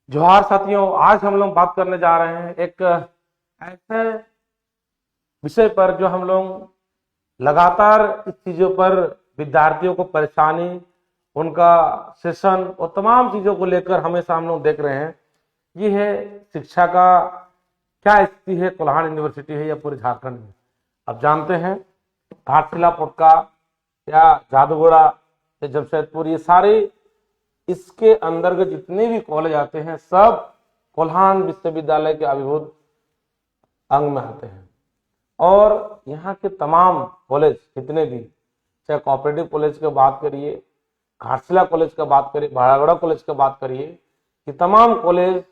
जोहार साथियों, आज हम लोग बात करने जा रहे हैं एक ऐसे विषय पर जो हम लोग लगातार इस चीजों पर विद्यार्थियों को परेशानी, उनका सेशन और तमाम चीजों को लेकर हमेशा हम लोग देख रहे हैं। ये है शिक्षा का क्या स्थिति है कोल्हान यूनिवर्सिटी है या पूरे झारखंड में। अब जानते हैं घाटशिला, पोटका या जादूगोड़ा या जमशेदपुर, ये सारे इसके अंतर्गत जितने भी कॉलेज आते हैं सब कोल्हान विश्वविद्यालय के अभिभूत अंग में आते हैं। और यहाँ के तमाम कॉलेज जितने भी, चाहे कोऑपरेटिव कॉलेज की बात करिए, घाटशिला कॉलेज का बात करिए, भाड़ागोड़ा कॉलेज का बात करिए, ये तमाम कॉलेज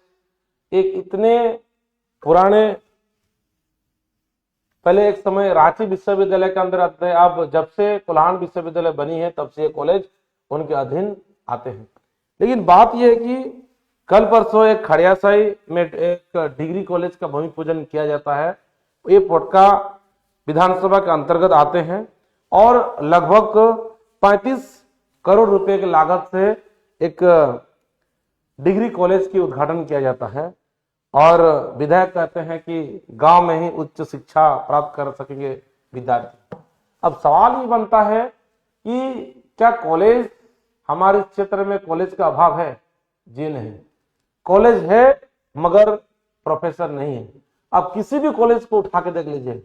एक इतने पुराने, पहले एक समय रांची विश्वविद्यालय के अंदर आते हैं। अब जब से कोल्हान विश्वविद्यालय बनी है तब से ये कॉलेज उनके अधीन आते हैं। लेकिन बात यह है कि कल परसों एक खड़ियासाई में एक डिग्री कॉलेज का भूमि पूजन किया जाता है। ये पोटका विधानसभा के अंतर्गत आते हैं और लगभग 35 करोड़ रुपए की लागत से एक डिग्री कॉलेज की उद्घाटन किया जाता है। और विधायक कहते हैं कि गांव में ही उच्च शिक्षा प्राप्त कर सकेंगे विद्यार्थी। अब सवाल ये बनता है कि क्या कॉलेज, हमारे क्षेत्र में कॉलेज का अभाव है? जी नहीं, कॉलेज है मगर प्रोफेसर नहीं है। अब किसी भी कॉलेज को उठा के देख लीजिए,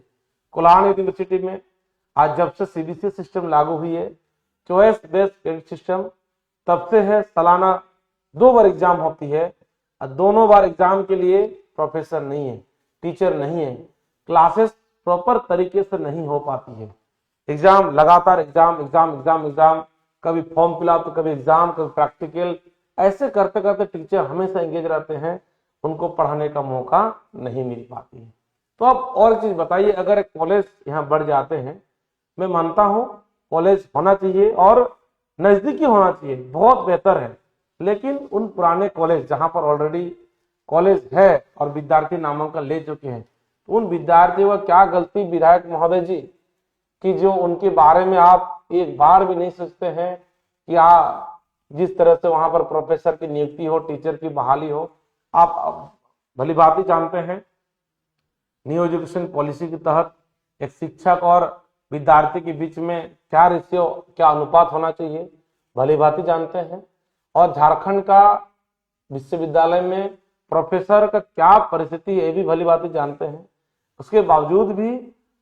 कोल्हान यूनिवर्सिटी में आज जब से सीबीएसई सिस्टम लागू हुई है, चॉइस बेस्ड क्रेडिट सिस्टम, तब से है सालाना 2 बार एग्जाम होती है और दोनों बार एग्जाम के लिए प्रोफेसर नहीं है, टीचर नहीं है, क्लासेस प्रॉपर तरीके से नहीं हो पाती है। एग्जाम लगातार एग्जाम एग्जाम एग्जाम एग्जाम, कभी फॉर्म फिलअप तो कभी एग्जाम, कभी प्रैक्टिकल, ऐसे करते करते टीचर हमेशा एंगेज रहते हैं, उनको पढ़ाने का मौका नहीं मिल पाती है। तो अब और एक चीज बताइए, अगर एक कॉलेज यहाँ बढ़ जाते हैं, मैं मानता हूँ कॉलेज होना चाहिए और नजदीकी होना चाहिए, बहुत बेहतर है। लेकिन उन पुराने कॉलेज जहां पर ऑलरेडी कॉलेज है और विद्यार्थी नामांकन ले चुके हैं, उन विद्यार्थियों का क्या गलती विधायक महोदय जी कि जो उनके बारे में आप एक बार भी नहीं सोचते हैं कि जिस तरह से वहां पर प्रोफेसर की नियुक्ति हो, टीचर की बहाली हो। आप भली बात ही जानते हैं न्यू एजुकेशन पॉलिसी के तहत एक शिक्षक और विद्यार्थी के बीच में क्या रेशियो, क्या अनुपात होना चाहिए, भली बात ही जानते हैं। और झारखंड का विश्वविद्यालय में प्रोफेसर का क्या परिस्थिति है, ये भी भली बात ही जानते हैं। उसके बावजूद भी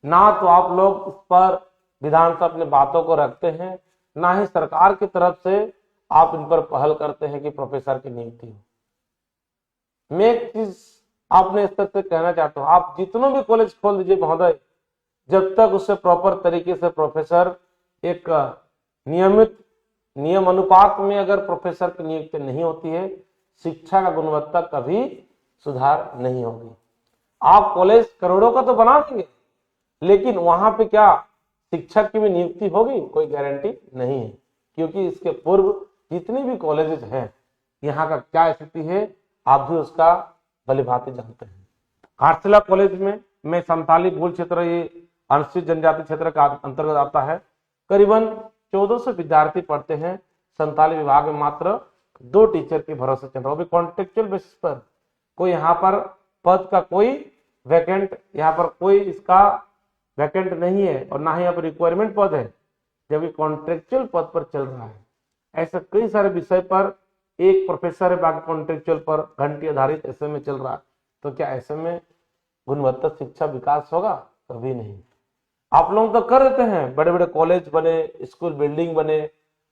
ना तो आप लोग इस पर विधानसभा अपने बातों को रखते हैं, ना ही सरकार की तरफ से आप इन पर पहल करते हैं कि प्रोफेसर की नियुक्ति हो। मैं एक चीज आपने इस तरह से कहना चाहता हूं, आप जितने भी कॉलेज खोल दीजिए महोदय, जब तक उससे प्रॉपर तरीके से प्रोफेसर एक नियमित नियम अनुपात में अगर प्रोफेसर की नियुक्ति नहीं होती है, शिक्षा का गुणवत्ता कभी सुधार नहीं होगी। आप कॉलेज करोड़ों का तो बना देंगे, लेकिन वहां पे क्या शिक्षक की भी नियुक्ति होगी? कोई गारंटी नहीं है। क्योंकि इसके पूर्व जितनी भी कॉलेजेस हैं, यहाँ का क्या स्थिति है आप भी उसका भलीभांति जानते हैं। घाटशिला कॉलेज में संताली मूल क्षेत्र, ये अनुसूचित जनजाति क्षेत्र का अंतर्गत आता है। करीबन 1400 विद्यार्थी पढ़ते हैं। संताली विभाग में मात्र 2 टीचर के भरोसे चल रहा है, कॉन्ट्रेक्चुअल बेसिस पर। कोई यहाँ पर पद का कोई वैकेंट, यहाँ पर कोई इसका वैकेंट नहीं है और ना ही यहाँ पर रिक्वायरमेंट पद है, जबकि कॉन्ट्रेक्चुअल पद पर चल रहा है। ऐसे कई सारे विषय पर एक प्रोफेसर है, बाकी कॉन्ट्रेक्चुअल पर घंटी आधारित ऐसे में चल रहा है। तो क्या ऐसे में गुणवत्ता शिक्षा विकास होगा? कभी नहीं। आप लोग तो कर देते हैं, बड़े बड़े कॉलेज बने, स्कूल बिल्डिंग बने,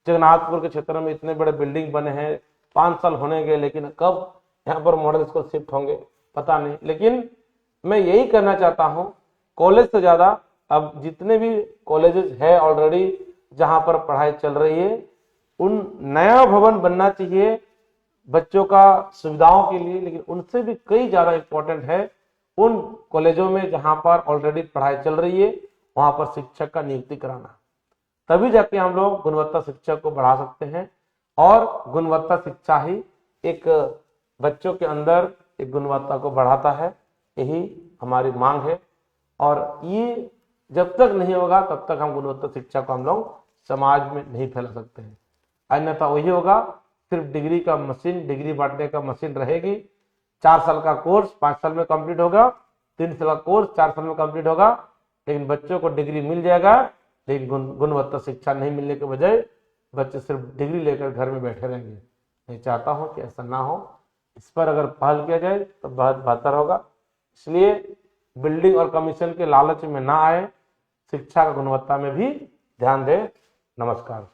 जगन्नाथपुर के क्षेत्र में इतने बड़े बिल्डिंग बने हैं, 5 साल होने गए, लेकिन कब यहाँ पर मॉडल स्कूल शिफ्ट होंगे पता नहीं। लेकिन मैं यही कहना चाहता हूँ, कॉलेज से ज्यादा अब जितने भी कॉलेजेस है ऑलरेडी जहां पर पढ़ाई चल रही है, उन नया भवन बनना चाहिए बच्चों का सुविधाओं के लिए। लेकिन उनसे भी कई ज्यादा इंपॉर्टेंट है उन कॉलेजों में जहां पर ऑलरेडी पढ़ाई चल रही है, वहां पर शिक्षक का नियुक्ति कराना। तभी जाके हम लोग गुणवत्ता शिक्षा को बढ़ा सकते हैं। और गुणवत्ता शिक्षा ही एक बच्चों के अंदर एक गुणवत्ता को बढ़ाता है, यही हमारी मांग है। और ये जब तक नहीं होगा तब तक हम गुणवत्ता शिक्षा को हम लोग समाज में नहीं फैला सकते हैं। अन्यथा वही होगा सिर्फ डिग्री का मशीन, डिग्री बांटने का मशीन रहेगी। 4 साल का कोर्स 5 साल में कंप्लीट होगा, 3 साल का कोर्स 4 साल में कंप्लीट होगा, लेकिन बच्चों को डिग्री मिल जाएगा, लेकिन गुणवत्ता शिक्षा नहीं मिलने के बजाय बच्चे सिर्फ डिग्री लेकर घर में बैठे रहेंगे। मैं चाहता हूं कि ऐसा ना हो, इस पर अगर पहल किया जाए तो बहुत बेहतर होगा। इसलिए बिल्डिंग और कमीशन के लालच में ना आए, शिक्षा की गुणवत्ता में भी ध्यान दें। नमस्कार।